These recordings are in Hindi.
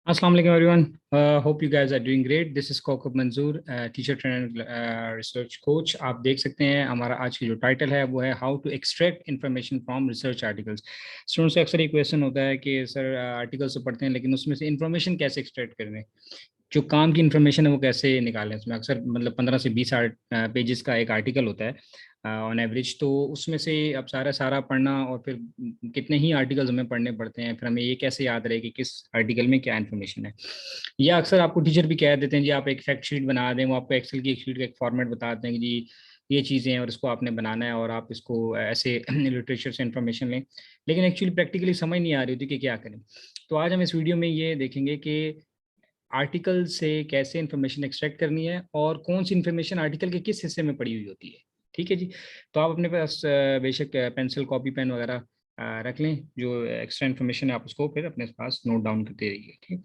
Assalamu alaikum everyone. Hope you guys are doing great. This is Kokab Manzoor, teacher trainer research coach. आप देख सकते हैं हमारा आज की जो टाइटल है वो है how to extract information from research articles. Students से अक्सर ये क्वेश्चन होता है कि सर आर्टिकल्स तो पढ़ते हैं लेकिन उसमें से इन्फॉर्मेशन कैसे एक्सट्रैक्ट करें, जो काम की इन्फॉर्मेशन है वो कैसे निकालें। उसमें अक्सर मतलब 15 से 20 पेजेस का एक आर्टिकल होता है ऑन एवरेज। तो उसमें से अब सारा सारा पढ़ना और फिर कितने ही आर्टिकल्स हमें पढ़ने पड़ते हैं, फिर हमें ये कैसे याद रहे कि किस आर्टिकल में क्या इन्फॉर्मेशन है। या अक्सर आपको टीचर भी कह देते हैं जी आप एक फैक्ट शीट बना दें, वो आपको एक्सेल की एक शीट का एक फॉर्मेट बताते हैं कि जी ये चीज़ें हैं और इसको आपने बनाना है और आप इसको ऐसे लिटरेचर से इन्फॉर्मेशन लें, लेकिन एक्चुअली प्रैक्टिकली समझ नहीं आ रही होती कि क्या करें। तो आज हम इस वीडियो में ये देखेंगे कि आर्टिकल से कैसे इन्फॉर्मेशन एक्सट्रैक्ट करनी है और कौन सी इन्फॉर्मेशन आर्टिकल के किस हिस्से में पड़ी हुई होती है। ठीक है जी। तो आप अपने पास बेशक पेंसिल कॉपी पेन वगैरह रख लें, जो एक्स्ट्रा इन्फॉर्मेशन है आप उसको फिर अपने पास नोट डाउन करते रहिए। ठीक।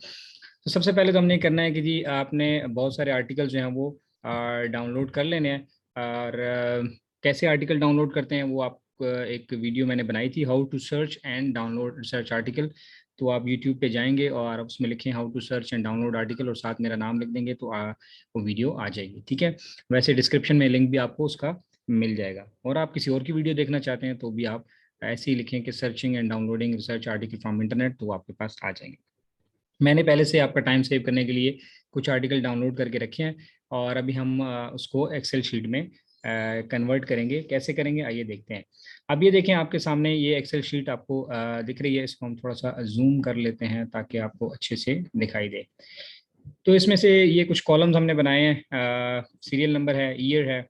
तो सबसे पहले तो हमने करना है कि जी आपने बहुत सारे आर्टिकल जो हैं वो डाउनलोड कर लेने हैं। और कैसे आर्टिकल डाउनलोड करते हैं वो आप एक वीडियो मैंने बनाई थी, how to search and download research article. तो आप यूट्यूब पे जाएंगे और उसमें लिखें how to search and download article और साथ मेरा नाम लिख देंगे तो वो वीडियो आ जाएगी। ठीक है। वैसे डिस्क्रिप्शन में लिंक भी आपको उसका मिल जाएगा। और आप किसी और की वीडियो देखना चाहते हैं तो भी आप ऐसे ही लिखें कि searching and downloading research article from internet, तो वो आपके पास आ जाएंगे। मैंने पहले से आपका टाइम सेव करने के लिए कुछ आर्टिकल डाउनलोड करके रखे हैं और अभी हम उसको एक्सेल शीट में कन्वर्ट करेंगे। कैसे करेंगे आइए देखते हैं। अब ये देखें आपके सामने ये एक्सेल शीट आपको दिख रही है। इसको हम थोड़ा सा जूम कर लेते हैं ताकि आपको अच्छे से दिखाई दे। तो इसमें से ये कुछ कॉलम्स हमने बनाए हैं। सीरियल नंबर है, ईयर है,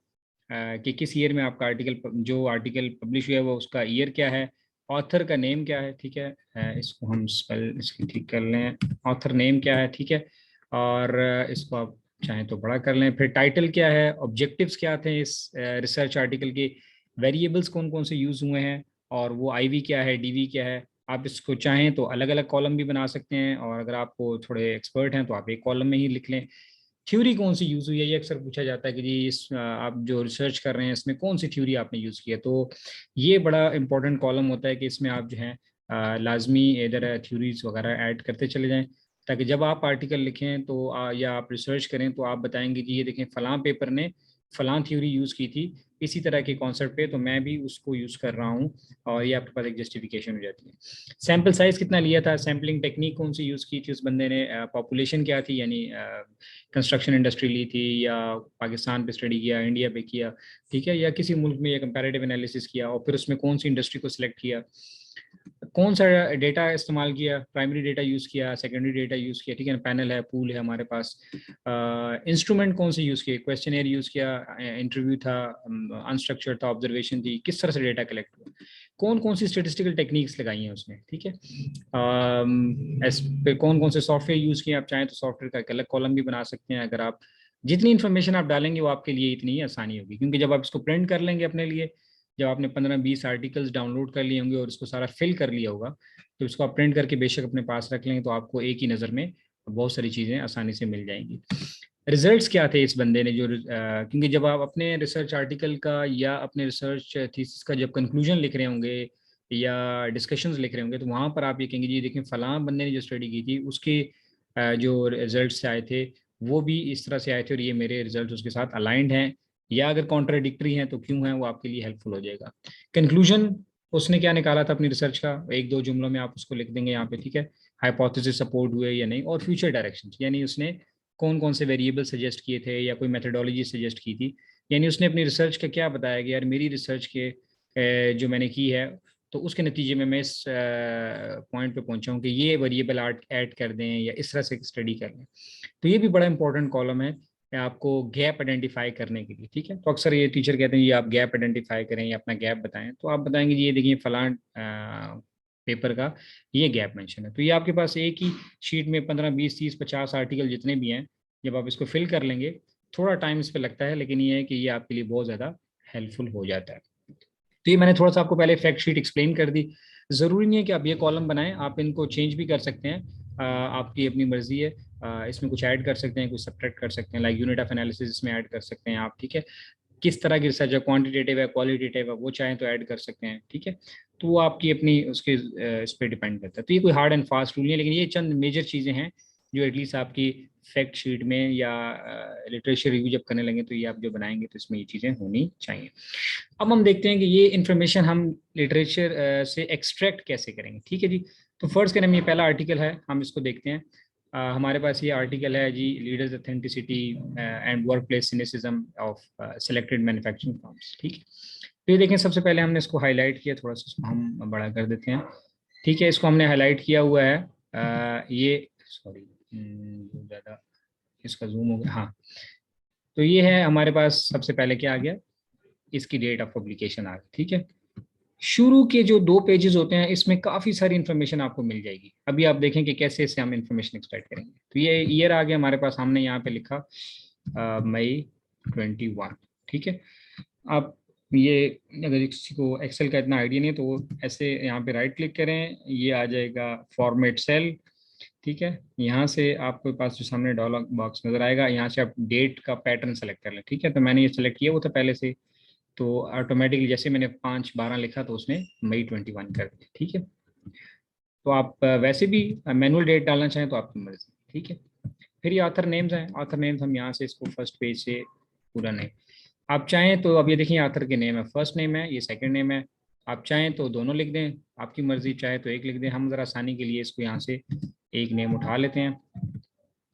कि किस ईयर में आपका आर्टिकल, जो आर्टिकल पब्लिश हुआ है वो उसका ईयर क्या है, ऑथर का नेम क्या है। ठीक है। इसको हम स्पेल इसकी ठीक कर लें, ऑथर नेम क्या है। ठीक है। और इसको आप चाहें तो बड़ा कर लें। फिर टाइटल क्या है, ऑब्जेक्टिव्स क्या थे इस रिसर्च आर्टिकल के, वेरिएबल्स कौन कौन से यूज हुए हैं, और वो आईवी क्या है, डीवी क्या है। आप इसको चाहें तो अलग अलग कॉलम भी बना सकते हैं और अगर आपको थोड़े एक्सपर्ट हैं तो आप एक कॉलम में ही लिख लें। थ्योरी कौन सी यूज हुई है, ये अक्सर पूछा जाता है कि जी इस आप जो रिसर्च कर रहे हैं इसमें कौन सी थ्योरी आपने यूज की है। तो ये बड़ा इंपॉर्टेंट कॉलम होता है कि इसमें आप जो है लाजमी इधर थ्योरीज वगैरह ऐड करते चले जाएं, ताकि जब आप आर्टिकल लिखें तो या आप रिसर्च करें तो आप बताएंगे जी ये देखें फलां पेपर ने फलां थ्योरी यूज की थी इसी तरह के कॉन्सेप्ट पे, तो मैं भी उसको यूज कर रहा हूँ। और ये आपके पास एक जस्टिफिकेशन हो जाती है। सैम्पल साइज कितना लिया था, सैम्पलिंग टेक्निक कौन सी यूज की थी उस बंदे ने, पॉपुलेशन क्या थी, यानी कंस्ट्रक्शन इंडस्ट्री ली थी या पाकिस्तान पे स्टडी किया, इंडिया पे किया। ठीक है। या किसी मुल्क में ये कंपैरेटिव एनालिसिस किया और फिर उसमें कौन सी इंडस्ट्री को सिलेक्ट किया, कौन सा डेटा इस्तेमाल किया, प्राइमरी डेटा यूज किया, सेकेंडरी डेटा यूज किया। ठीक है। पैनल है, पूल है हमारे पास। इंस्ट्रूमेंट कौन से यूज किए, क्वेश्चनेयर यूज किया, इंटरव्यू था, अनस्ट्रक्चर्ड था, ऑब्जर्वेशन थी, किस तरह से डेटा कलेक्ट हुआ, कौन कौन सी स्टेटिस्टिकल टेक्निक्स लगाई हैं उसने। ठीक है। इस पे कौन कौन से सॉफ्टवेयर यूज किए, आप चाहें तो सॉफ्टवेयर का एक अलग कॉलम भी बना सकते हैं। अगर आप जितनी इन्फॉर्मेशन आप डालेंगे वो आपके लिए इतनी ही आसानी होगी, क्योंकि जब आप इसको प्रिंट कर लेंगे अपने लिए, जब आपने 15-20 आर्टिकल्स डाउनलोड कर लिए होंगे और इसको सारा फिल कर लिया होगा, तो इसको आप प्रिंट करके बेशक अपने पास रख लेंगे तो आपको एक ही नज़र में बहुत सारी चीज़ें आसानी से मिल जाएंगी। रिजल्ट्स क्या थे इस बंदे ने जो क्योंकि जब आप अपने रिसर्च आर्टिकल का या अपने रिसर्च थीसिस का जब कंक्लूजन लिख रहे होंगे या डिस्कशंस लिख रहे होंगे तो वहाँ पर आप ये कहेंगे जी देखिए फलां बंदे ने जो स्टडी की थी उसके जो रिजल्ट्स आए थे वो भी इस तरह से आए थे और ये मेरे रिजल्ट उसके साथ अलाइंड हैं, या अगर कॉन्ट्राडिक्टरी हैं तो क्यों हैं, वो आपके लिए हेल्पफुल हो जाएगा। कंक्लूजन उसने क्या निकाला था अपनी रिसर्च का, एक दो जुमलों में आप उसको लिख देंगे यहाँ पे। ठीक है। हाइपोथेसिस सपोर्ट हुए या नहीं, और फ्यूचर डायरेक्शन, यानी उसने कौन कौन से वेरिएबल सजेस्ट किए थे या कोई मेथडोलॉजी सजेस्ट की थी, यानी उसने अपनी रिसर्च का क्या बताया कि यार मेरी रिसर्च के जो मैंने की है तो उसके नतीजे में मैं इस पॉइंट पे पहुंचा हूँ कि ये वेरिएबल ऐड कर दें या इस तरह से स्टडी कर लें। तो ये भी बड़ा इंपॉर्टेंट कॉलम है आपको गैप आइडेंटिफाई करने के लिए। ठीक है। तो अक्सर ये टीचर कहते हैं ये आप गैप आइडेंटिफाई करें या अपना गैप बताएं, तो आप बताएंगे जी ये देखिए फलां पेपर का ये गैप मेंशन है। तो ये आपके पास एक ही शीट में 15-20-30-50 आर्टिकल जितने भी हैं, जब आप इसको फिल कर लेंगे, थोड़ा टाइम इस पर लगता है लेकिन ये है कि ये आपके लिए बहुत ज़्यादा हेल्पफुल हो जाता है। तो ये मैंने थोड़ा सा आपको पहले फैक्ट शीट एक्सप्लेन कर दी। ज़रूरी नहीं है कि आप ये कॉलम बनाएं, आप इनको चेंज भी कर सकते हैं, आपकी अपनी मर्जी है। इसमें कुछ ऐड कर सकते हैं, कुछ सब्ट्रैक्ट कर सकते हैं, लाइक यूनिट ऑफ एनालिसिस इसमें ऐड कर सकते हैं आप। ठीक है। किस तरह की रिसर्च है, क्वांटिटेटिव है, क्वालिटेटिव है, वो चाहें तो ऐड कर सकते हैं। ठीक है। तो वो आपकी अपनी उसके इस पर डिपेंड करता है। तो ये कोई हार्ड एंड फास्ट रूल नहीं है, लेकिन ये चंद मेजर चीज़ें हैं जो एटलीस्ट आपकी फैक्ट शीट में या लिटरेचर रिव्यू जब करने लगे तो ये आप जो बनाएंगे तो इसमें ये चीज़ें होनी चाहिए। अब हम देखते हैं कि ये इन्फॉर्मेशन हम लिटरेचर से एक्सट्रैक्ट कैसे करेंगे। ठीक है जी, तो फर्स्ट करें, ये पहला आर्टिकल है, हम इसको देखते हैं। हमारे पास ये आर्टिकल है जी, leaders authenticity and work place cynicism of selected manufacturing firms. ठीक है, तो ये देखें, सबसे पहले हमने इसको हाईलाइट किया, थोड़ा सा इसको हम बड़ा कर देते हैं। ठीक है, इसको हमने हाईलाइट किया हुआ है। ये सॉरी ज़्यादा इसका जूम हो गया। हाँ, तो ये है हमारे पास, सबसे पहले क्या आ गया, इसकी डेट ऑफ पब्लिकेशन आ गई। ठीक है, शुरू के जो 2 पेजेस होते हैं इसमें काफ़ी सारी इन्फॉर्मेशन आपको मिल जाएगी। अभी आप देखें कि कैसे इससे हम इन्फॉर्मेशन एक्सट्रैक्ट करेंगे। तो ये ईयर आ गया हमारे पास, हमने यहाँ पे लिखा मई 21। ठीक है, आप ये, अगर किसी को एक्सेल का इतना आइडिया नहीं है तो वो ऐसे यहाँ पे राइट क्लिक करें, ये आ जाएगा फॉर्मेट सेल। ठीक है, यहाँ से आपके पास जो सामने डॉलर बॉक्स नजर आएगा, यहाँ से आप डेट का पैटर्न सेलेक्ट कर लें। ठीक है, तो मैंने ये सेलेक्ट किया हुआ था पहले से, तो ऑटोमेटिकली जैसे मैंने 5/12 लिखा तो उसने मई 21 कर दिया। ठीक है, तो आप वैसे भी मैनुअल डेट डालना चाहें तो आपकी मर्जी। ठीक है, फिर ये ऑथर नेम्स हैं, ऑथर नेम्स हम यहाँ से इसको फर्स्ट पेज से पूरा नेम, आप चाहें तो अब ये देखिए ऑथर के नेम है, फर्स्ट नेम है, ये सेकंड नेम है, आप चाहें तो दोनों लिख दें, आपकी मर्जी, चाहे तो एक लिख दें। हम ज़रा आसानी के लिए इसको यहाँ से एक नेम उठा लेते हैं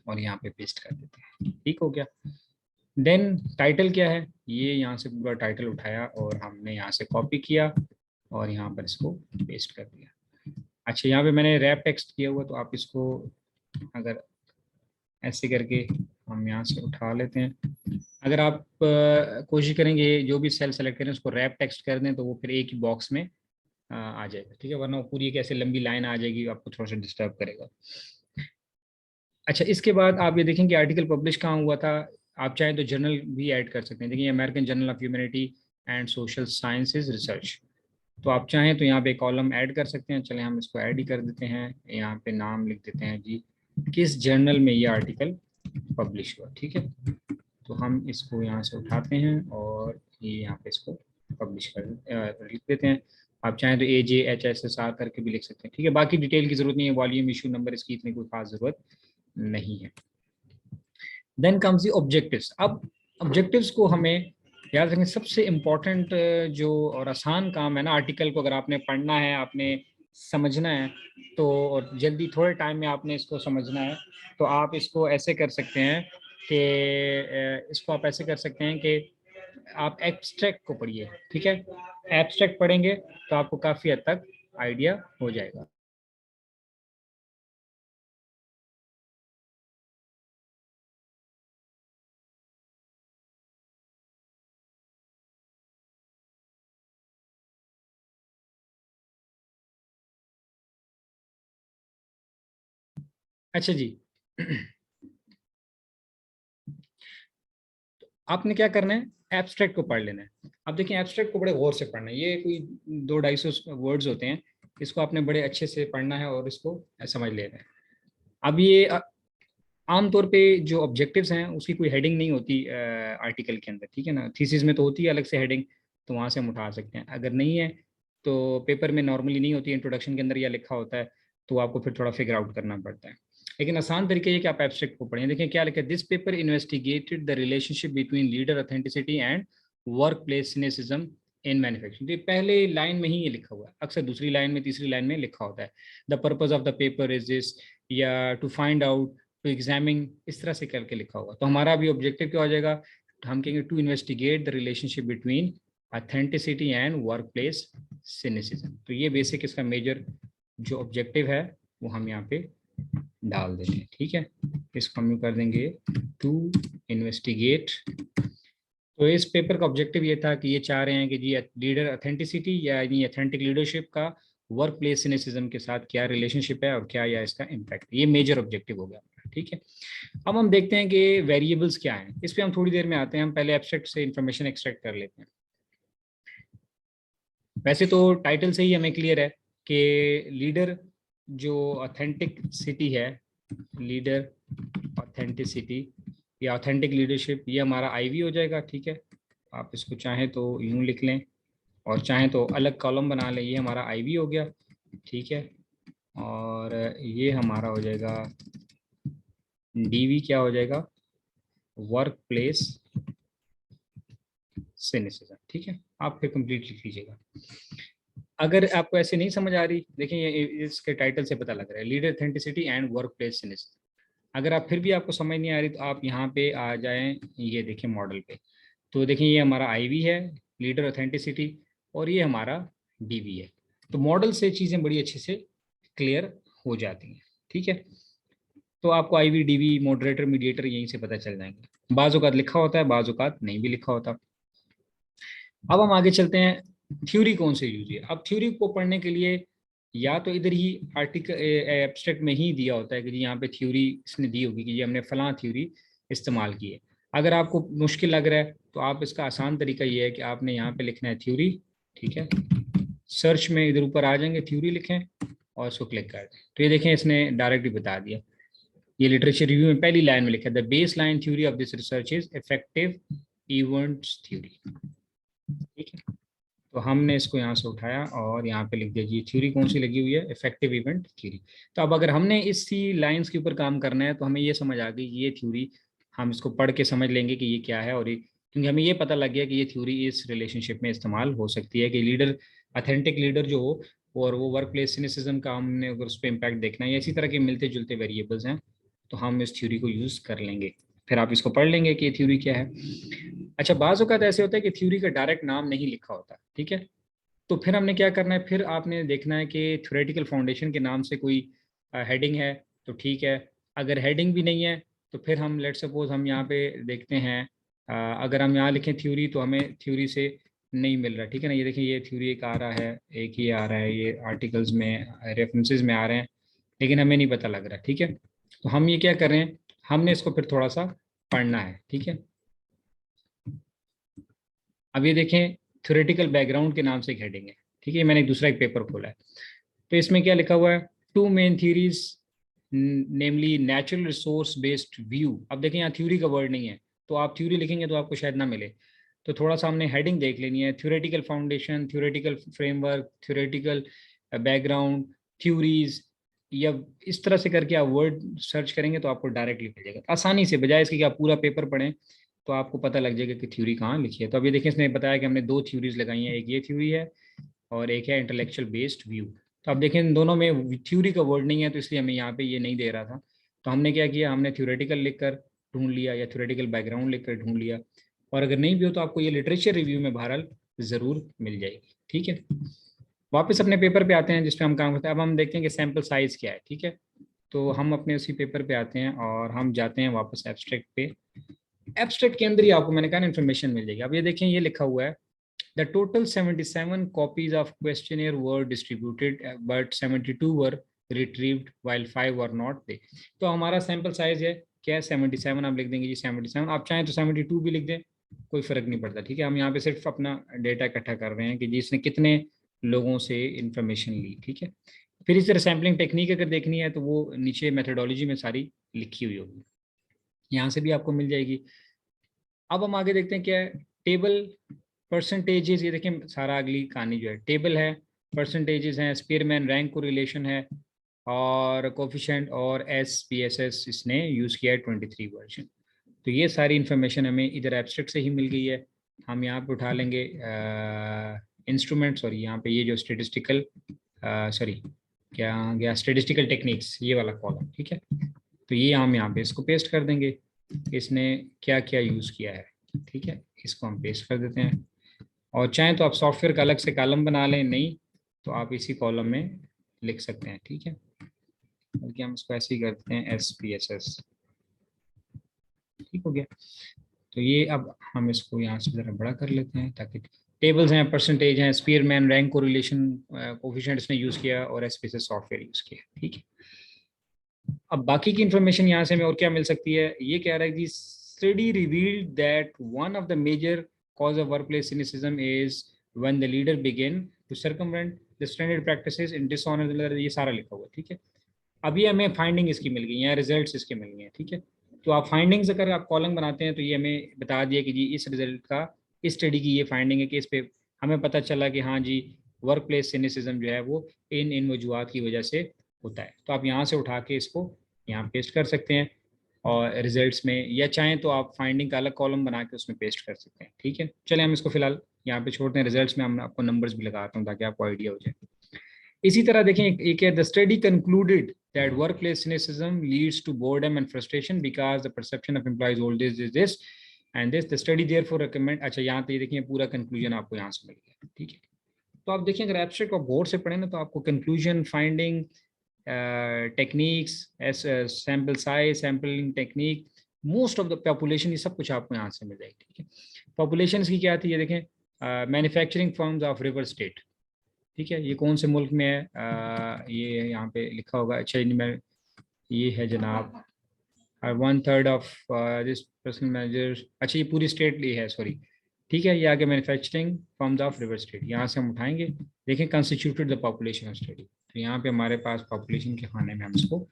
और यहाँ पे पेस्ट कर देते हैं। ठीक हो गया। देन टाइटल क्या है, ये यहाँ से पूरा टाइटल उठाया और हमने यहाँ से कॉपी किया और यहाँ पर इसको पेस्ट कर दिया। अच्छा, यहाँ पे मैंने रैप टेक्स्ट किया हुआ, तो आप इसको अगर ऐसे करके हम यहाँ से उठा लेते हैं। अगर आप कोशिश करेंगे जो भी सेल सेलेक्ट करें उसको रैप टेक्स्ट कर दें तो वो फिर एक ही बॉक्स में आ जाएगा। ठीक है, वरना वो पूरी एक ऐसे लंबी लाइन आ जाएगी, आपको थोड़ा सा डिस्टर्ब करेगा। अच्छा, इसके बाद आप ये देखेंगे आर्टिकल पब्लिश कहाँ हुआ था, आप चाहें तो जर्नल भी ऐड कर सकते हैं। देखिए, American journal of humanity and social sciences research, तो आप चाहें तो यहाँ पे कॉलम ऐड कर सकते हैं। चलें हम इसको ऐड ही कर देते हैं, यहाँ पे नाम लिख देते हैं जी, किस जर्नल में ये आर्टिकल पब्लिश हुआ। ठीक है, तो हम इसको यहाँ से उठाते हैं और ये यहाँ पे इसको पब्लिश कर लिख देते हैं। आप चाहें तो AJHSSR करके भी लिख सकते हैं। ठीक है, बाकी डिटेल की जरूरत नहीं है, वॉल्यूम, इशू नंबर, इसकी इतनी कोई खास जरूरत नहीं है। Then comes the objectives. अब ऑब्जेक्टिव्स को हमें याद रखें, सबसे इम्पोर्टेंट जो और आसान काम है ना, आर्टिकल को अगर आपने पढ़ना है, आपने समझना है, तो और जल्दी थोड़े टाइम में आपने इसको समझना है, तो आप इसको ऐसे कर सकते हैं कि इसको आप ऐसे कर सकते हैं कि आप एब्स्ट्रैक्ट को पढ़िए। ठीक है, एब्स्ट्रैक्ट पढ़ेंगे तो आपको काफ़ी हद तक आइडिया हो जाएगा। अच्छा जी, आपने क्या करना है, एब्स्ट्रैक्ट को पढ़ लेना है। अब देखिए, एब्स्ट्रैक्ट को बड़े गौर से पढ़ना है, ये कोई 200-250 वर्ड्स होते हैं, इसको आपने बड़े अच्छे से पढ़ना है और इसको समझ लेना है। अब ये आमतौर पे जो ऑब्जेक्टिव्स हैं उसकी कोई हेडिंग नहीं होती आर्टिकल के अंदर। ठीक है ना, थीसिस में तो होती है अलग से हेडिंग, तो वहाँ से हम उठा सकते हैं। अगर नहीं है तो पेपर में नॉर्मली नहीं होती, इंट्रोडक्शन के अंदर यह लिखा होता है, तो आपको फिर थोड़ा फिगर आउट करना पड़ता है। लेकिन आसान तरीके ये कि आप एब्स्ट्रैक्ट को पढ़ें। देखिए क्या लिखा है, this paper investigated the relationship between leader authenticity and work place cynicism in manufacturing. तो पहले लाइन में ही ये लिखा हुआ है, अक्सर दूसरी लाइन में, तीसरी लाइन में लिखा होता है, the purpose of the paper is this, या to find out, to examine, इस तरह से करके लिखा होगा। तो हमारा भी ऑब्जेक्टिव क्या हो जाएगा, हम कहेंगे to investigate the relationship between authenticity and work place cynicism. तो ये बेसिक इसका मेजर जो ऑब्जेक्टिव है वो हम यहाँ पे डाल देते हैं। ठीक है, इसको हम कर देंगे टू इन्वेस्टिगेट। तो इस पेपर का ऑब्जेक्टिव ये था कि ये चाह रहे हैं कि जी लीडर ऑथेंटिसिटी या ऑथेंटिक लीडरशिप का वर्क प्लेस सिनिसिज्म के साथ क्या रिलेशनशिप है और क्या या इसका इम्पैक्ट, ये मेजर ऑब्जेक्टिव हो गया। ठीक है, अब हम देखते हैं कि वेरिएबल्स क्या हैं, इस पर हम थोड़ी देर में आते हैं। हम पहले एब्स्ट्रैक्ट से इंफॉर्मेशन एक्सट्रैक्ट कर लेते हैं। वैसे तो टाइटल से ही हमें क्लियर है कि लीडर जो ऑथेंटिसिटी है, लीडर ऑथेंटिसिटी या ऑथेंटिक लीडरशिप, ये हमारा आईवी हो जाएगा। ठीक है, आप इसको चाहें तो यूं लिख लें और चाहें तो अलग कॉलम बना लें, ये हमारा आईवी हो गया। ठीक है, और ये हमारा हो जाएगा डीवी क्या हो जाएगा, वर्क प्लेस सिनिसिज्म। ठीक है, आप फिर कंप्लीट लिख लीजिएगा। अगर आपको ऐसे नहीं समझ आ रही, देखिए ये इसके टाइटल से पता लग रहा है, leader authenticity and work place cynicism. अगर आप फिर भी आपको समझ नहीं आ रही तो आप यहाँ पे आ जाएं, ये देखिए मॉडल पे। तो देखिए ये हमारा आईवी है, लीडर ऑथेंटिसिटी, और ये हमारा डीवी है। तो मॉडल से चीज़ें बड़ी अच्छे से क्लियर हो जाती हैं। ठीक है, तो आपको आईवी डीवी मॉडरेटर मीडिएटर यहीं से पता चल जाएंगे। बाज़ औक़ात लिखा होता है, बाज़ औक़ात नहीं भी लिखा होता। अब हम आगे चलते हैं, थ्योरी कौन से यूज है। अब थ्योरी को पढ़ने के लिए या तो इधर ही आर्टिकल एब्स्ट्रैक्ट में ही दिया होता है कि जी यहाँ पे थ्योरी इसने दी होगी कि जी हमने फलां थ्योरी इस्तेमाल की है। अगर आपको मुश्किल लग रहा है तो आप इसका आसान तरीका ये है कि आपने यहाँ पे लिखना है थ्योरी। ठीक है, सर्च में इधर ऊपर आ जाएंगे, थ्योरी लिखें और इसको क्लिक कर दें। तो ये देखें इसने डायरेक्ट ही बता दिया। ये लिटरेचर रिव्यू में पहली लाइन में लिखा है, the base line theory of this research is effective events theory. ठीक है, तो हमने इसको यहाँ से उठाया और यहाँ पे लिख दिया जी थ्योरी कौन सी लगी हुई है, इफेक्टिव इवेंट थ्योरी। तो अब अगर हमने इसी लाइंस के ऊपर काम करना है तो हमें ये समझ आ गई ये थ्योरी, हम इसको पढ़ के समझ लेंगे कि ये क्या है। और ये क्योंकि हमें ये पता लग गया कि ये थ्योरी इस रिलेशनशिप में इस्तेमाल हो सकती है कि लीडर, अथेंटिक लीडर जो हो और वो वर्क प्लेस सिनिसिज्म का हमने अगर उस पर इम्पैक्ट देखना है, इसी तरह के मिलते जुलते वेरिएबल्स हैं, तो हम इस थ्योरी को यूज़ कर लेंगे। फिर आप इसको पढ़ लेंगे कि ये थ्योरी क्या है। अच्छा, बाज़ औक़ात ऐसे होता है कि थ्योरी का डायरेक्ट नाम नहीं लिखा होता। ठीक है, तो फिर हमने क्या करना है, फिर आपने देखना है कि थ्योरेटिकल फाउंडेशन के नाम से कोई हेडिंग है तो ठीक है। अगर हेडिंग भी नहीं है तो फिर हम लेट सपोज हम यहाँ पे देखते हैं, अगर हम यहाँ लिखें थ्योरी तो हमें थ्योरी से नहीं मिल रहा। ठीक है ना, ये देखिए ये थ्योरी एक आ रहा है, एक ये आ रहा है, ये आर्टिकल्स में रेफरेंसेस में आ रहे हैं, लेकिन हमें नहीं पता लग रहा। ठीक है, तो हम ये क्या कर रहे हैं, हमने इसको फिर थोड़ा सा पढ़ना है। ठीक है, अब ये देखें थ्योरेटिकल बैकग्राउंड के नाम से एक हेडिंग है। ठीक है, मैंने एक दूसरा एक पेपर खोला है, तो इसमें क्या लिखा हुआ है, two main theories namely natural resource based view. अब देखें यहाँ थ्योरी का वर्ड नहीं है, तो आप थ्योरी लिखेंगे तो आपको शायद ना मिले। तो थोड़ा सा हमने हेडिंग देख लेनी है, theoretical foundation, theoretical framework, theoretical background, theories, या इस तरह से करके आप वर्ड सर्च करेंगे तो आपको डायरेक्टली मिल जाएगा आसानी से, बजाय इसके कि आप पूरा पेपर पढ़ें। तो आपको पता लग जाएगा कि थ्योरी कहाँ लिखी है। तो अब ये देखिए इसने बताया कि हमने दो थ्योरीज लगाई हैं, एक ये थ्योरी है और एक है इंटेलेक्चुअल बेस्ड व्यू। तो अब देखें इन दोनों में थ्योरी का वर्ड नहीं है, तो इसलिए हमें यहाँ पे ये नहीं दे रहा था। तो हमने क्या किया, हमने थ्योरेटिकल लिखकर ढूंढ लिया या थ्योरेटिकल बैकग्राउंड लिखकर ढूंढ लिया। और अगर नहीं भी हो तो आपको ये लिटरेचर रिव्यू में बहरहाल ज़रूर मिल जाएगी। ठीक है, वापस अपने पेपर पे आते हैं जिस पे हम काम करते हैं। अब हम देखते हैं कि सैम्पल साइज क्या है। ठीक है, तो हम अपने उसी पेपर पे आते हैं और हम जाते हैं वापस एब्स्ट्रैक्ट पे। एब्स्ट्रैक्ट के अंदर ही आपको मैंने कहा इन्फॉर्मेशन मिल जाएगी। अब ये देखें ये लिखा हुआ है, the total 77 copies of questionnaire were distributed, but 72 were retrieved while 5 were not there। तो हमारा सैंपल साइज है क्या है, 77। आप लिख देंगे जी 77, आप चाहें तो 72 भी लिख दें, कोई फर्क नहीं पड़ता। ठीक है, हम यहाँ पे सिर्फ अपना डेटा इकट्ठा कर रहे हैं कि जी इसने कितने लोगों से इंफॉर्मेशन ली। ठीक है, फिर इस तरह सैम्पलिंग टेक्निक अगर देखनी है तो वो नीचे मेथोडोलॉजी में सारी लिखी हुई होगी, यहाँ से भी आपको मिल जाएगी। अब हम आगे देखते हैं क्या है, टेबल परसेंटेजेस। ये देखें सारा अगली कहानी जो है, टेबल है, परसेंटेजेस हैं, स्पीयरमैन रैंक को रिलेशन है, और कोफिशिएंट और SPSS इसने यूज़ किया है 23 वर्जन। तो ये सारी इन्फॉर्मेशन हमें इधर एब्स्ट्रैक्ट से ही मिल गई है। हम यहाँ पे उठा लेंगे इंस्ट्रूमेंट, सॉरी यहाँ पे ये जो स्टेटिस्टिकल, सॉरी क्या आ गया, स्टेटिस्टिकल टेक्निक्स, ये वाला कॉलम। ठीक है, तो ये हम यहाँ पे इसको पेस्ट कर देंगे, इसने क्या क्या यूज़ किया है। ठीक है, इसको हम पेस्ट कर देते हैं। और चाहें तो आप सॉफ्टवेयर का अलग से कॉलम बना लें, नहीं तो आप इसी कॉलम में लिख सकते हैं। ठीक है, बल्कि हम इसको ऐसे ही करते हैं SPSS। ठीक हो गया, तो ये अब हम इसको यहाँ से ज़रा बड़ा कर लेते हैं ताकि टेबल्स हैं, परसेंटेज हैं, स्पीयरमैन रैंक कोरिलेशन कोफिशिएंट इसने यूज़ किया और SPSS सॉफ्टवेयर यूज़ किया। ठीक है, अब बाकी की इंफॉर्मेशन यहाँ से हमें और क्या मिल सकती है, ये कह रहा है कि study revealed that one of the major cause of workplace cynicism is when the leader begin to circumvent the standard practices in dishonour. ये सारा लिखा हुआ है। ठीक है, अभी हमें फाइंडिंग इसकी मिल गई है, रिजल्ट्स इसके मिल गए हैं। ठीक है, तो आप फाइंडिंग्स अगर आप कॉलम बनाते हैं तो ये हमें बता दिया कि जी इस रिजल्ट का, इस स्टडी की ये फाइंडिंग है कि इस पे हमें पता चला कि हाँ जी वर्क प्लेस सिनिसिज्म जो है वो इन वजूहत की वजह से होता है। तो आप यहाँ से उठा के इसको यहाँ पेस्ट कर सकते हैं। और रिजल्ट्स में, या चाहें तो आप फाइंडिंग का अलग कॉलम बना के उसमें पेस्ट कर सकते हैं। ठीक है, चलिए हम इसको फिलहाल यहाँ पे छोड़ते हैं। रिजल्ट्स में हम आपको नंबर्स भी लगाता हूँ ताकि आपको आइडिया हो जाए। इसी तरह देखें, एक है the study concluded that workplace cynicism leads to boredom and frustration because the perception of employees old age is this and this the study therefore recommend. अच्छा, यहाँ पे देखिए पूरा कंक्लूजन आपको यहाँ से मिल गया। ठीक है, तो आप देखिए अगर एब्स्ट्रैक्ट आप बोर्ड से पढ़े ना तो आपको conclusion, finding, techniques, sample size, sampling technique, most of the population, ये सब कुछ आपको यहाँ से मिल जाएगी। ठीक है, पॉपुलेशन की क्या थी ये देखें, manufacturing firms of river state. ठीक है, ये कौन से मुल्क में है, ये यहाँ पे लिखा होगा। अच्छा, मैं ये है जनाब, 1/3 ऑफ दिस पर्सनल मैनेजर। अच्छा, ये पूरी स्टेट ली है, सॉरी। ठीक है, ये आगे manufacturing firms of river state, यहाँ से हम उठाएंगे। देखें constituted the population of study, तो यहाँ पे हमारे पास पॉपुलेशन के खाने में हम इसको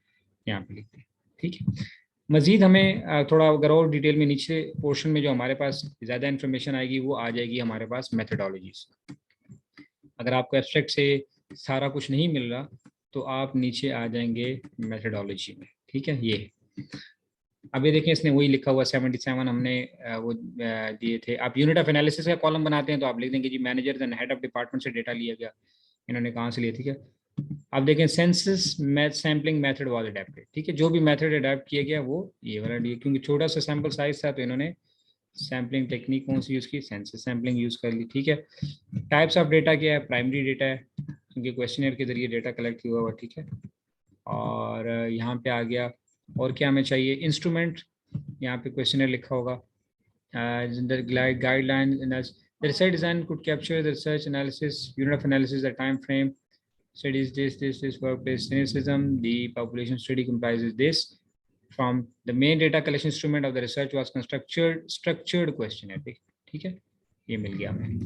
यहाँ पे लिखते हैं। ठीक है, मजीद हमें थोड़ा अगर और डिटेल में नीचे पोर्शन में जो हमारे पास ज़्यादा इन्फॉर्मेशन आएगी वो आ जाएगी हमारे पास मेथडोलॉजीज। अगर आपको एब्स्ट्रैक्ट से सारा कुछ नहीं मिल रहा तो आप नीचे आ जाएंगे मेथडोलॉजी में। ठीक है, ये अब ये देखें इसने वही लिखा हुआ 77 हमने वो दिए थे। आप यूनिट ऑफ एनालिसिस का कॉलम बनाते हैं तो आप लिख देंगे जी manager and head of department से डेटा लिया गया, इन्होंने कहाँ से लिया। ठीक है, आप देखें census math sampling method was adapted. ठीक है, जो भी मेथड अडेप्ट किया गया वो ये वाला दिया, क्योंकि छोटा सा सैंपल साइज था तो इन्होंने सैम्पलिंग टेक्निक कौन सी यूज़ की, सेंसस सैम्पलिंग यूज़ कर ली। ठीक है, टाइप्स ऑफ डेटा क्या है, प्राइमरी डेटा है क्योंकि क्वेश्चनर के जरिए डेटा कलेक्ट हुआ हुआ। ठीक है, और यहाँ पे आ गया और क्या हमें चाहिए, इंस्ट्रूमेंट, यहाँ पे क्वेश्चनर लिखा होगा। Guideline, the research design could capture the research analysis, unit of analysis, the time frame, studies this workplace cynicism, the population study comprises this. From the main data collection instrument of the research was structured questionnaire। ठीक है, ये मिल गया हमें।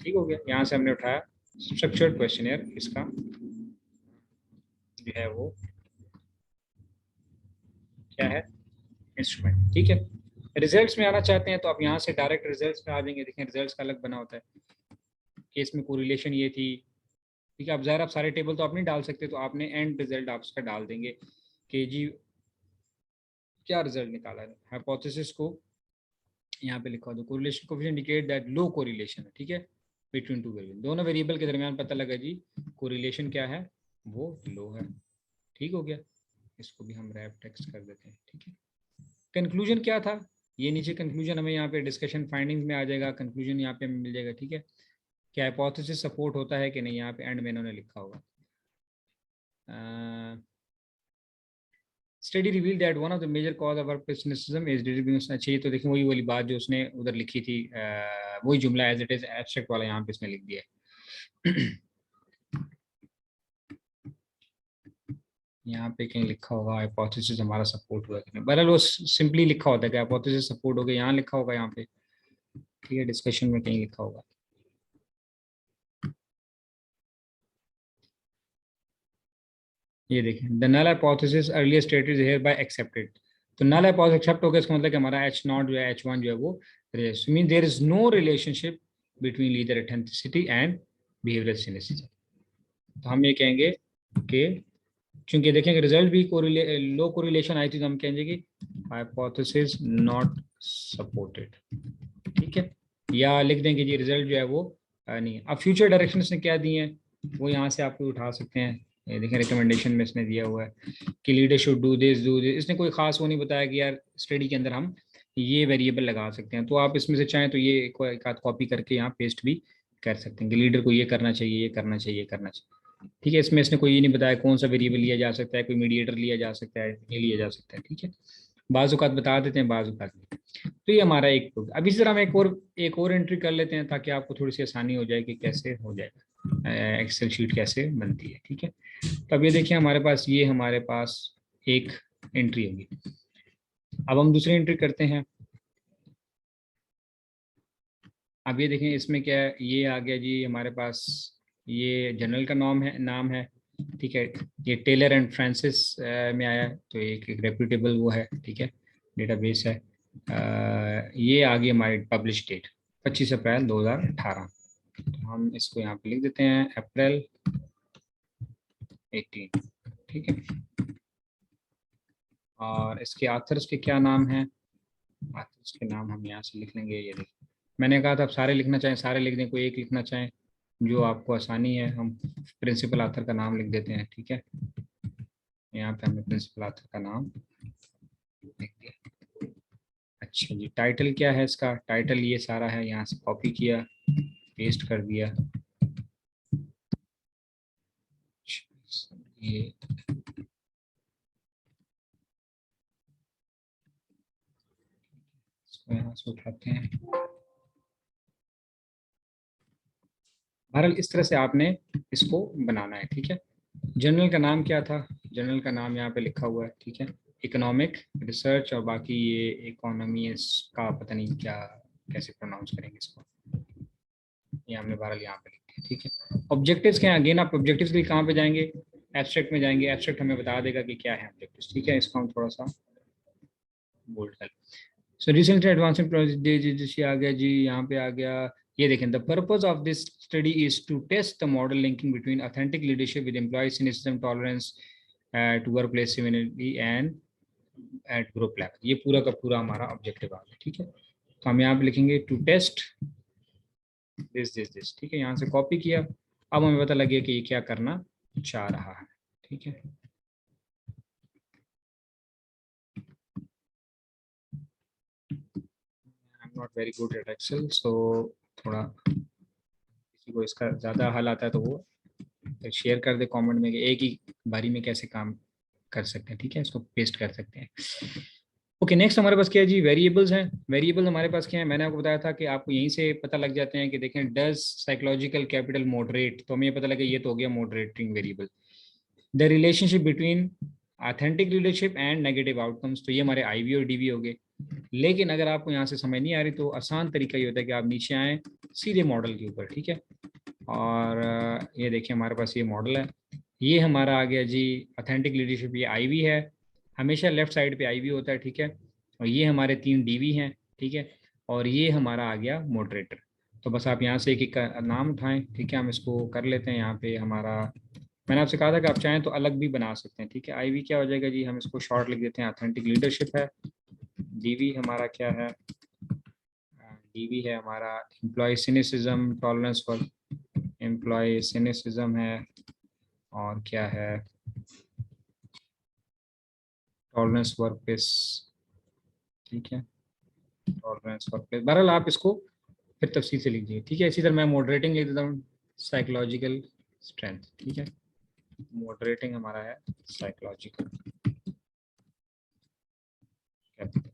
ठीक हो गया, यहाँ से हमने उठाया स्ट्रक्चर्ड क्वेश्चनर, इसका जो है वो क्या है, इंस्ट्रूमेंट। ठीक है, रिजल्ट्स में आना चाहते हैं तो आप यहाँ से डायरेक्ट रिजल्ट्स में आ जाएंगे। देखें रिजल्ट्स का अलग बना होता है, केस में कोरिलेशन ये थी। ठीक है, अब ज़ाहिर आप सारे टेबल तो आप नहीं डाल सकते, तो आपने एंड रिजल्ट आप उसका डाल देंगे कि जी क्या रिजल्ट निकाला है। हाइपोथेसिस को यहाँ पे लिखा दो, correlation coefficient indicate that low correlation है। ठीक है, बिटवीन टू वेरिएबल, दोनों वेरिएबल के दरमियान पता लगा जी कोरिलेशन क्या है, वो लो है। ठीक हो गया, इसको भी हम रैप टेक्स्ट कर देते हैं। ठीक है, कंक्लूजन क्या था, ये नीचे कंक्लूजन हमें यहाँ पे डिस्कशन फाइंडिंग्स में आ जाएगा, कंक्लूजन यहाँ पे मिल जाएगा। ठीक है, क्या हाइपोथेसिस सपोर्ट होता है कि नहीं, यहाँ पे एंड में इन्होंने लिखा होगा। Study reveal that one of the major cause of work pessimism is distribution. अच्छी, तो देखिए वही वाली बात जो उसने उधर लिखी थी, वही जुमला एज इट इज एब्स्ट्रैक्ट वाला यहाँ पे इसने लिख दिया है। यहाँ पे कहीं लिखा होगा हाइपोथेसिस हमारा सपोर्ट हुआ कि नहीं, बहरहाल वो सिंपली लिखा होता है कि हाइपोथेसिस सपोर्ट हो गया, यहाँ लिखा होगा यहाँ पे। ठीक है, डिस्कशन में कहीं लिखा होगा। ये देखें, the null hypothesis earlier stated here by accepted. तो नल हाइपोथेसिस एक्सेप्ट हो गया, इसका मतलब कि हमारा H0 जो है, H1 जो है वो mean there is no relationship between leader authenticity and behavioural cynicism. तो हम ये कहेंगे कि चूंकि देखेंगे रिजल्ट भी लो कोरिलेशन आई थी तो हम कहेंगे कि हाइपोथेसिस नॉट सपोर्टेड। ठीक है, या लिख देंगे जी रिजल्ट जो है वो नहीं। अब फ्यूचर डायरेक्शन ने क्या दिए हैं वो यहाँ से आपको उठा सकते हैं। ये देखें रिकमेंडेशन में इसने दिया हुआ है कि leader should do this do this. इसने कोई खास वो नहीं बताया कि यार स्टडी के अंदर हम ये वेरिएबल लगा सकते हैं, तो आप इसमें से चाहें तो ये एक आध कॉपी करके यहाँ पेस्ट भी कर सकते हैं कि लीडर को ये करना चाहिए, ये करना चाहिए, ये करना चाहिए। ठीक है, इसमें इसने कोई ये नहीं बताया कौन सा वेरिएबल लिया जा सकता है, कोई मीडिएटर लिया जा सकता है, नहीं लिया जा सकता है। ठीक है, बाज़ औक़ात बता देते हैं, बाज़ औक़ात नहीं। तो ये हमारा एक, अब इसी तरह हम एक और एंट्री कर लेते हैं ताकि आपको थोड़ी सी आसानी हो जाए कि कैसे हो जाएगा एक्सेल शीट कैसे बनती है। ठीक है, तो अब ये देखिए हमारे पास एक एंट्री होगी। अब हम दूसरी एंट्री करते हैं। अब ये देखें इसमें क्या है, ये आ गया जी हमारे पास, ये जनरल का नाम है। ठीक है, ये टेलर एंड फ्रांसिस में आया है, तो एक रेप्यूटेबल वो है। ठीक है, डेटाबेस है। ये आ गई हमारी पब्लिश डेट 25 अप्रैल 2018। तो हम इसको यहाँ पे लिख देते हैं अप्रैल 18। ठीक है, और इसके ऑथर्स के क्या नाम हैं, ऑथर्स के नाम हम यहाँ से लिख लेंगे। ये देखिए, मैंने कहा था आप सारे लिखना चाहें सारे लिख दें, कोई एक लिखना चाहें जो आपको आसानी है। हम प्रिंसिपल ऑथर का नाम लिख देते हैं, ठीक है। यहाँ पे हमने प्रिंसिपल ऑथर का नाम लिख दिया। अच्छा जी, टाइटल क्या है इसका, टाइटल ये सारा है, यहाँ से कॉपी किया, पेस्ट कर दिया। ये इसको यहाँ से उठाते हैं। बहरहाल इस तरह से आपने इसको बनाना है, ठीक है। जर्नल का नाम क्या था, जर्नल का नाम यहाँ पे लिखा हुआ है, ठीक है। इकोनॉमिक रिसर्च, और बाकी ये इकोनॉमी का पता नहीं क्या कैसे प्रोनाउंस करेंगे इसको, ये हमने बहरहाल यहाँ पे लिख दिया, ठीक है। ऑब्जेक्टिव्स क्या है, अगेन आप ऑब्जेक्टिव्स के लिए कहाँ पे जाएंगे, एब्स्ट्रैक्ट में जाएंगे। एब्स्ट्रैक्ट हमें बता देगा कि क्या है ऑब्जेक्टिव्स, ठीक है। इसको हम थोड़ा सा बोल्ड कर, सो रिसेंटली एडवांसिंग प्रोजेक्ट आ गया जी, यहाँ पे आ गया। ये देखें, the purpose of this study is to test the model linking between authentic leadership with employee cynicism tolerance at workplace similarity and at group level. ये पूरा का पूरा हमारा ऑब्जेक्टिव आ गया, ठीक है। तो हम यहाँ पे लिखेंगे टू टेस्ट दिस, ठीक है। यहाँ से कॉपी किया, अब हमें पता लगे कि ये क्या करना चाह रहा है, ठीक है। I am not very good at Excel, so थोड़ा किसी को इसका ज़्यादा हल आता है तो वो शेयर कर दे कमेंट में कि एक ही बारी में कैसे काम कर सकते हैं, ठीक है। इसको पेस्ट कर सकते हैं। ओके, नेक्स्ट हमारे पास क्या है जी, वेरिएबल्स हैं। वेरिएबल हमारे पास क्या है, मैंने आपको बताया था कि आपको यहीं से पता लग जाते हैं कि देखें, डज साइकोलॉजिकल कैपिटल मॉडरेट, तो हमें ये पता लगा ये तो हो गया moderating variable. The relationship between authentic leadership and negative outcomes, तो ये हमारे आईवी और डीवी हो गए। लेकिन अगर आपको यहाँ से समझ नहीं आ रही तो आसान तरीका ये होता है कि आप नीचे आएँ सीधे मॉडल के ऊपर, ठीक है। और ये देखिए हमारे पास ये मॉडल है, ये हमारा आ गया जी ऑथेंटिक लीडरशिप, ये आईवी है, हमेशा लेफ्ट साइड पे आईवी होता है, ठीक है। और ये हमारे 3 डीवी हैं, ठीक है। और ये हमारा आ गया मॉडरेटर। तो बस आप यहाँ से एक एक का नाम उठाएं, ठीक है। हम इसको कर लेते हैं, यहाँ पे हमारा, मैंने आपसे कहा था कि आप चाहें तो अलग भी बना सकते हैं, ठीक है। आईवी क्या हो जाएगा जी, हम इसको शॉर्ट लिख देते हैं, ऑथेंटिक लीडरशिप है। डीवी हमारा क्या है, डीवी है हमारा employee cynicism tolerance for, employee cynicism है। और क्या है, टॉलरेंस वर्क प्लेस, ठीक है। टॉलरेंस वर्क प्लेस, बहरहाल आप इसको फिर तफसील से लीजिए, ठीक है। इसी तरह मैं मॉडरेटिंग लिख देता हूँ, साइकोलॉजिकल स्ट्रेंथ, ठीक है। मॉडरेटिंग हमारा है साइकोलॉजिकल कैपिटल।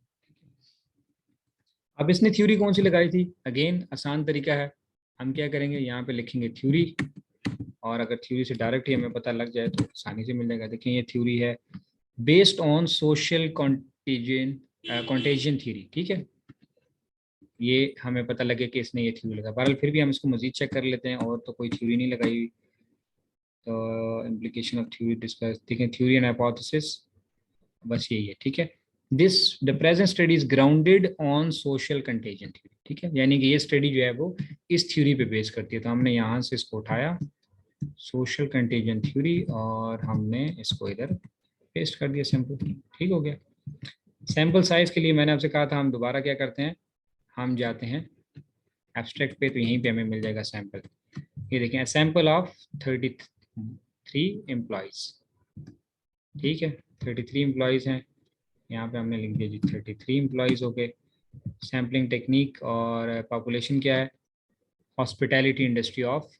अब इसने थ्योरी कौन सी लगाई थी, अगेन आसान तरीका है, हम क्या करेंगे, यहाँ पे लिखेंगे थ्योरी, और अगर थ्योरी से डायरेक्ट ही हमें पता लग जाए तो आसानी से मिल जाएगा। देखिए ये थ्योरी है बेस्ड ऑन सोशल कॉन्टेजियन थ्योरी, ठीक है। ये हमें पता लगे कि इसने ये थ्योरी लगा, बहरहाल फिर भी हम इसको मजीद चेक कर लेते हैं, और तो कोई थ्योरी नहीं लगाई हुई। तो इम्प्लीकेशन ऑफ थ्योरी डिस्कस, ठीक है, थ्योरी एंड हाइपोथेसिस, बस यही है, ठीक है। This the present study is grounded on social contagion theory, ठीक है। यानी कि ये स्टडी जो है वो इस थ्योरी पे बेस करती है। तो हमने यहाँ से इसको उठाया सोशल कंटेजन थ्योरी, और हमने इसको इधर पेस्ट कर दिया, सिंपल, ठीक हो गया। सैम्पल साइज के लिए मैंने आपसे कहा था हम दोबारा क्या करते हैं, हम जाते हैं एब्स्ट्रैक्ट पे, तो यहीं पे हमें मिल जाएगा सैंपल। ये देखें, सैंपल ऑफ 33 एम्प्लॉयज़, ठीक है। 33 एम्प्लॉयज़ हैं, यहाँ पे हमने लिख दिया जी 33 एम्प्लॉयज़ हो गए। सैम्पलिंग टेक्निक और पॉपुलेशन क्या है, hospitality industry of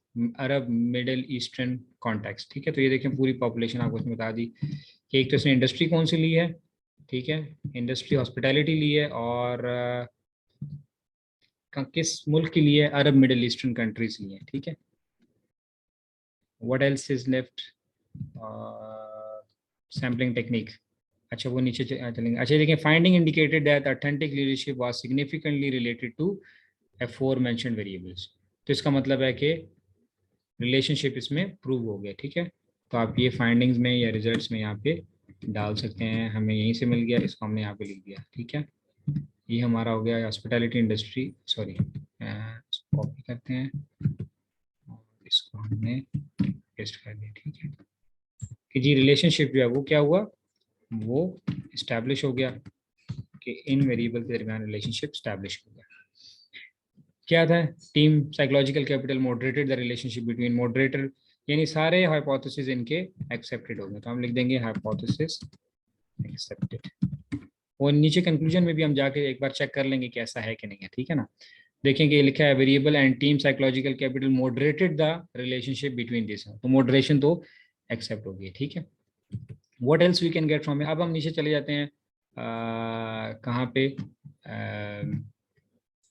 Arab middle eastern context, ठीक है। तो ये देखें पूरी पॉपुलेशन आपको उसमें बता दी कि एक तो इसने इंडस्ट्री कौन सी ली है, ठीक है, इंडस्ट्री हॉस्पिटैलिटी ली है, और किस मुल्क के लिए, अरब मिडल ईस्टर्न कंट्रीज लिए हैं, ठीक है। What else is left, sampling technique, अच्छा वो नीचे चलेंगे। अच्छा देखिए, finding indicated that authentic leadership was significantly related to aforementioned variables. तो इसका मतलब है कि रिलेशनशिप इसमें प्रूव हो गया, ठीक है। तो आप ये फाइंडिंग्स में या रिजल्ट्स में यहाँ पे डाल सकते हैं, हमें यहीं से मिल गया, इसको हमने यहाँ पे लिख दिया, ठीक है। ये हमारा हो गया हॉस्पिटैलिटी इंडस्ट्री, सॉरी कॉपी करते हैं और इसको हमने पेस्ट कर दिया, ठीक है। कि जी रिलेशनशिप जो है वो क्या हुआ, वो इस्टेब्लिश हो गया कि इन वेरिएबल के दरमियान रिलेशनशिप इस्टेब्लिश हो गया। क्या था? Team psychological capital moderated the relationship between moderator, यानी सारे हाइपोथेसिस इनके एक्सेप्टेड हो गए, तो हम लिख देंगे हाइपोथेसिस एक्सेप्टेड। और नीचे कंक्लूजन में भी हम जाके एक बार चेक कर लेंगे कि ऐसा है कि नहीं है, ठीक है ना। देखेंगे लिखा है variable and team psychological capital moderated the relationship between this, तो मॉडरेशन तो एक्सेप्ट हो गई, ठीक है। What else we can get from, अब हम नीचे चले जाते हैं कहाँ पे,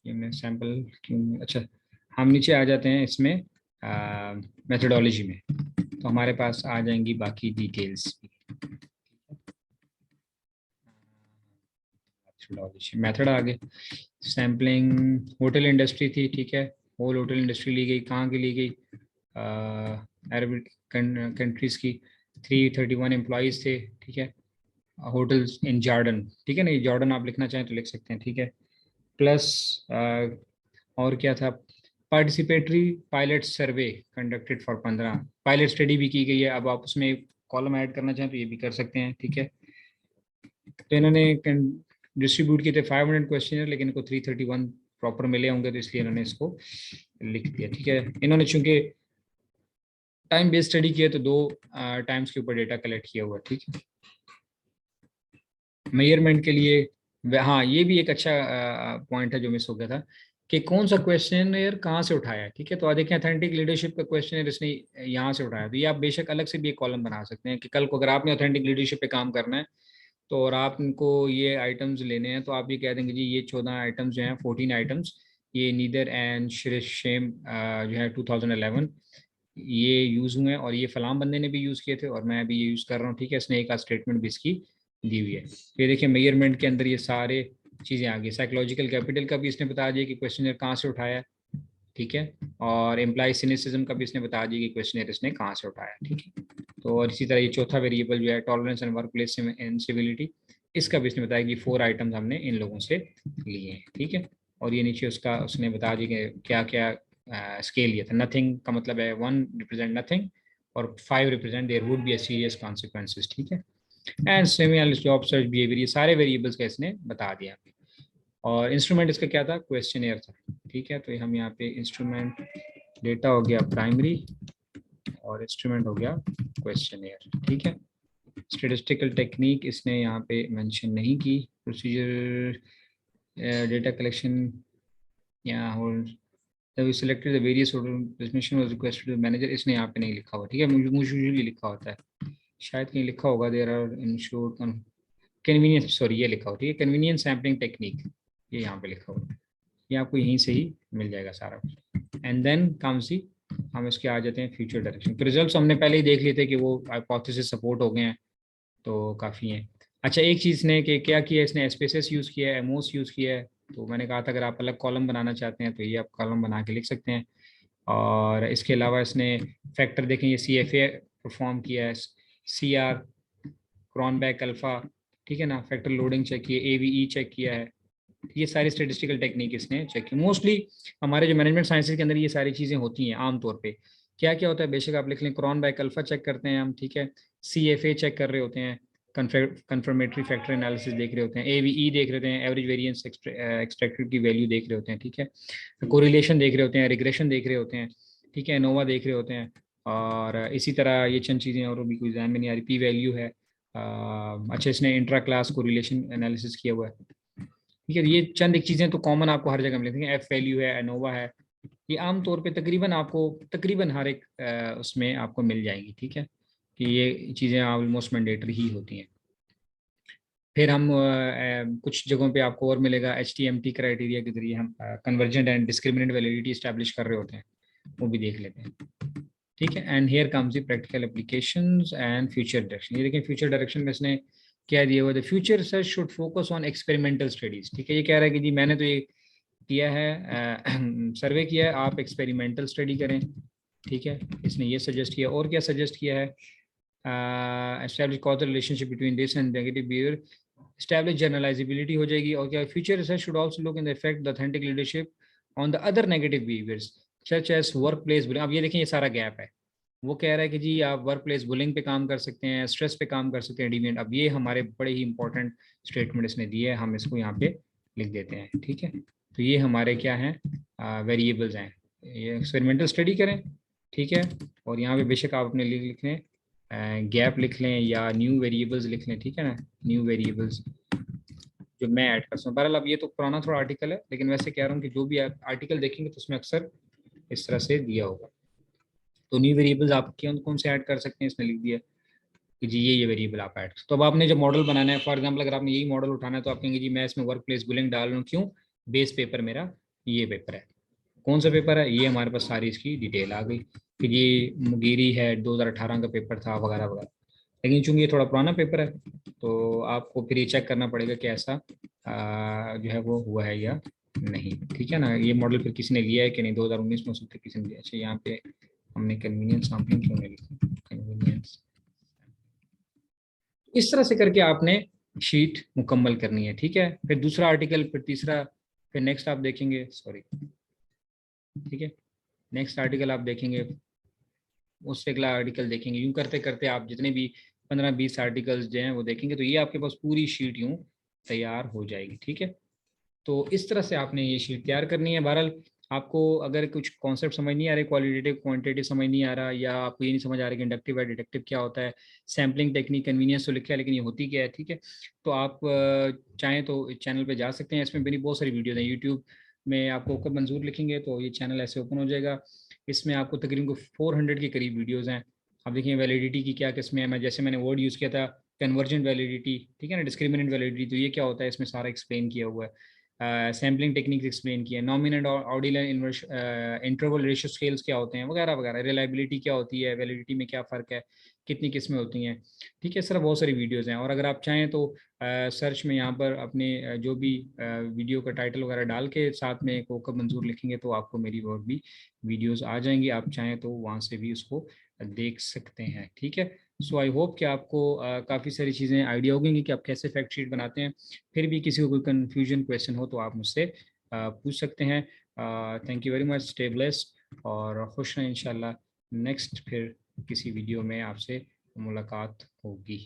ये मैं सैम्पल क्यों, अच्छा हम नीचे आ जाते हैं इसमें मेथोडोलॉजी में, तो हमारे पास आ जाएंगी बाकी डिटेल्स। मेथड आ गए, सैम्पलिंग होटल इंडस्ट्री थी, ठीक है, होल होटल इंडस्ट्री ली गई, कहाँ की ली गई, अरब कंट्रीज की, 331 एम्प्लॉयज़ थे, ठीक है, होटल्स इन जॉर्डन, ठीक है ना, ये जॉर्डन आप लिखना चाहें तो लिख सकते हैं, ठीक है। प्लस और क्या था, participatory pilot survey conducted for 15, pilot study भी की गई है, अब आप उसमें कॉलम ऐड करना चाहें तो ये भी कर सकते हैं, ठीक है। तो इन्होंने डिस्ट्रीब्यूट किए थे 500 क्वेश्चन, लेकिन इनको 331 प्रॉपर मिले होंगे, तो इसलिए इन्होंने इसको लिख दिया, ठीक है। इन्होंने चूंकि टाइम बेस्ड स्टडी किया तो 2 टाइम्स के ऊपर डेटा कलेक्ट किया हुआ, ठीक है। मेजरमेंट के लिए हाँ, ये भी एक अच्छा पॉइंट है जो मिस हो गया था, कि कौन सा क्वेश्चन यार कहाँ से उठाया है, ठीक है। तो देखें ऑथेंटिक लीडरशिप का क्वेश्चन इसने यहाँ से उठाया, तो ये आप बेशक अलग से भी एक कॉलम बना सकते हैं कि कल को अगर आपने ऑथेंटिक लीडरशिप पे काम करना है तो, और आपको ये आइटम्स लेने हैं, तो आप ये कह देंगे जी ये 14 आइटम्स जो हैं, 14 आइटम्स, ये नीदर एंड शेम जो है 2011 ये यूज़ हुए हैं, और ये फलाम बंदे ने भी यूज़ किए थे और मैं भी ये यूज़ कर रहा हूँ, ठीक है। इसने एक आध स्टेटमेंट भी इसकी दी हुई है। तो ये देखिए मेजरमेंट के अंदर ये सारे चीज़ें आ गई, साइकोलॉजिकल कैपिटल का भी इसने बता दिया कि क्वेश्चनर कहाँ से उठाया, ठीक है, और एम्प्लॉय सिनिसिज्म का भी इसने बता दिया कि क्वेश्चनर इसने कहाँ से उठाया, ठीक है। तो और इसी तरह ये चौथा वेरिएबल जो है टॉलरेंस एंड वर्क प्लेस इनसिविलिटी, इसका भी इसने बताया कि 4 आइटम्स हमने इन लोगों से लिए हैं, ठीक है। और ये नीचे उसका उसने बता दिया कि क्या क्या स्केल लिया था। नथिंग का मतलब है 1 रिप्रेजेंट नथिंग, और 5 represent there would be a serious consequences, ठीक है। And semi job search behaviour, ये सारे वेरिएबल्स का इसने बता दिया। और इंस्ट्रूमेंट इसका क्या था, क्वेश्चनेयर था, ठीक है। तो हम यहाँ पे इंस्ट्रूमेंट डेटा हो गया प्राइमरी, और इंस्ट्रूमेंट हो गया क्वेश्चनेयर, ठीक है। स्टेटिस्टिकल टेक्निक इसने यहाँ पे मेंशन नहीं की, प्रोसीजर डेटा कलेक्शन यहाँ हो, तभी selected the various permission was requested to manager, इसने यहाँ पे नहीं लिखा हुआ, ठीक है। मुझे यूजुअली लिखा होता है, शायद कहीं लिखा होगा there are insured convenience, sorry ये लिखा हो, ठीक है, कन्वीनियंस सैम्पलिंग टेक्निक, ये यहाँ पे लिखा हुआ है, ये आपको यहीं से ही मिल जाएगा सारा कुछ। एंड देन कम सी हम इसके आ जाते हैं फ्यूचर डायरेक्शन, तो रिजल्ट्स हमने पहले ही देख लिए थे कि वो हाइपोथेसिस सपोर्ट हो गए हैं, तो काफ़ी हैं। अच्छा एक चीज़ ने कि क्या किया इसने, एसपीएसएस यूज़ किया है, एमओस यूज़ किया है, तो मैंने कहा था अगर आप अलग कॉलम बनाना चाहते हैं तो ये आप कॉलम बना के लिख सकते हैं। और इसके अलावा इसने फैक्टर देखें, ये CFA परफॉर्म किया है, CR क्रॉनबैक अल्फा, ठीक है ना, फैक्टर लोडिंग चेक किया, AVE चेक किया है, ये सारी स्टेटिस्टिकल टेक्निक इसने चेक की। मोस्टली हमारे जो मैनेजमेंट साइंसेज के अंदर ये सारी चीज़ें होती हैं आमतौर पे। क्या क्या होता है बेशक आप लिख लें, क्रॉनबैक अल्फा चेक करते हैं हम, ठीक है, CFA चेक कर रहे होते हैं, कन्फर्मेटरी फैक्टर एनालिसिस देख रहे होते हैं, AVE देख रहे होते हैं, एवरेज वेरिएंस एक्सट्रैक्टेड की वैल्यू देख रहे होते हैं, ठीक है, कोरिलेशन देख रहे होते हैं, रिग्रेशन देख रहे होते हैं, ठीक है, एनोवा देख रहे होते हैं, और इसी तरह ये चंद चीज़ें और भी कोई ध्यान में नहीं आ रही, पी वैल्यू है, अच्छा इसने इंट्रा क्लास कोरिलेशन एनालिसिस किया हुआ है, ठीक है। ये चंद एक चीज़ें तो कॉमन आपको हर जगह मिलेंगी, एफ वैल्यू है, एनोवा है, ये आमतौर पे तकरीबन हर एक उसमें आपको मिल जाएगी, ठीक है, कि ये चीज़ें ऑलमोस्ट मैंडेटरी ही होती हैं। फिर हम कुछ जगहों पे आपको और मिलेगा, HTMT क्राइटेरिया के जरिए हम convergent and discriminant validity establish कर रहे होते हैं, वो भी देख लेते हैं, ठीक है। And here comes the practical applications and future direction, ये देखें फ्यूचर डायरेक्शन में इसने क्या दिया हुआ है, future research should focus on experimental studies, ठीक है। ये कह रहा है कि जी मैंने तो ये किया है, सर्वे किया है, आप एक्सपेरिमेंटल स्टडी करें, ठीक है, इसने ये सजेस्ट किया। और क्या सजेस्ट किया है, establish causal relationship between this and negative behaviour, establish generalisability हो जाएगी। और क्या, future research should also look in the effect the authentic leadership on the other negative behaviours such as work place. अब ये देखें ये सारा गैप है, वो कह रहा है कि जी आप वर्क प्लेस बुलिंग पे काम कर सकते हैं, स्ट्रेस पे काम कर सकते हैं, डिमेंड। अब ये हमारे बड़े ही इंपॉर्टेंट स्टेटमेंट इसने दिए है, हम इसको यहाँ पे लिख देते हैं, ठीक है। तो ये हमारे क्या हैं, वेरिएबल्स हैं। ये एक्सपेरिमेंटल स्टडी करें, ठीक है। और यहाँ पे बेशक आप अपने लिख लें, गैप लिख लें या न्यू वेरिएबल्स लिख लें, ठीक है ना, न्यू वेरिएबल्स जो मैं ऐड कर सकूँ। बहरहाल अब ये तो पुराना थोड़ा आर्टिकल है, लेकिन वैसे कह रहा हूँ कि जो भी आप आर्टिकल देखेंगे तो उसमें अक्सर इस तरह से दिया होगा। तो न्यू वेरिएबल्स आप कौन कौन से ऐड कर सकते हैं, इसने लिख दिया कि जी ये वेरिएबल आप ऐड। तो अब आपने जब मॉडल बनाना है, फॉर एग्जांपल अगर आपने यही मॉडल उठाना है तो आप कहेंगे जी मैं इसमें वर्क प्लेस बुलिंग डाल रहा हूँ, क्यों, बेस पेपर मेरा ये पेपर है। कौन सा पेपर है, ये हमारे पास सारी इसकी डिटेल आ गई कि ये मुगीरी है, 2018 का पेपर था, वगैरह वगैरह। लेकिन चूंकि ये थोड़ा पुराना पेपर है तो आपको फिर ये चेक करना पड़ेगा कि ऐसा जो है वो हुआ है या नहीं, ठीक है ना। ये मॉडल फिर किसी ने लिया है कि नहीं, 2019 में हो सकता है किसी ने लिया। अच्छा यहाँ पे हमने कन्वीनियंस सैम्पलिंग क्यों नहीं लिखी, कन्वीनियंस। इस तरह से करके आपने शीट मुकम्मल करनी है, ठीक है। फिर दूसरा आर्टिकल, फिर तीसरा, फिर नेक्स्ट आप देखेंगे, सॉरी, ठीक है, नेक्स्ट आर्टिकल आप देखेंगे, उससे अगला आर्टिकल देखेंगे, यूं करते करते आप जितने भी 15-20 आर्टिकल्स जो हैं वो देखेंगे तो ये आपके पास पूरी शीट यूं तैयार हो जाएगी, ठीक है। तो इस तरह से आपने ये शीट तैयार करनी है। बहरहाल आपको अगर कुछ कॉन्सेप्ट समझ नहीं आ रहे, क्वालिटेटिव क्वांटिटेटिव समझ नहीं आ रहा, या आपको ये नहीं समझ आ रहा कि इंडक्टिव है डिडक्टिव क्या होता है, सैम्पलिंग टेक्निक, कन्वीनियंस तो लिखा है लेकिन ये होती क्या है, ठीक है। तो आप चाहें तो इस चैनल पे जा सकते हैं, इसमें मेरी बहुत सारी वीडियोज हैं। यूट्यूब में आपको कब मंजूर लिखेंगे तो ये चैनल ऐसे ओपन हो जाएगा। इसमें आपको तकरीबन 400 के करीब वीडियोज़ हैं। आप देखिए वैलिडिटी की क्या किस्में हैं, मैं जैसे मैंने वर्ड यूज़ किया था कन्वर्जेंट वैलिडिटी, ठीक है ना, डिस्क्रिमिनेंट वैलिडिटी, तो ये क्या होता है इसमें सारा एक्सप्लेन किया हुआ है। सैम्पलिंग टेक्निक्स एक्सप्लेन किया है, नॉमिनल और ऑर्डिनल इंटरवल रेशियो स्केल्स क्या होते हैं, वगैरह वगैरह, रिलायबिलिटी क्या होती है, वैलिडिटी में क्या फ़र्क है, कितनी किस्में होती हैं, ठीक है। इस तरह बहुत सारी वीडियोज़ हैं। और अगर आप चाहें तो सर्च में यहाँ पर अपने जो भी वीडियो का टाइटल वगैरह डाल के साथ में कोकब मंजूर लिखेंगे तो आपको मेरी और भी वीडियोस आ जाएंगी, आप चाहें तो वहाँ से भी उसको देख सकते हैं, ठीक है। सो आई होप कि आपको काफ़ी सारी चीज़ें आइडिया होगी कि आप कैसे फैक्ट शीट बनाते हैं। फिर भी किसी को कोई कन्फ्यूजन क्वेश्चन हो तो आप मुझसे पूछ सकते हैं। Thank you very much, stay blessed और खुश रहें इंशाल्लाह। नेक्स्ट फिर किसी वीडियो में आपसे मुलाकात होगी।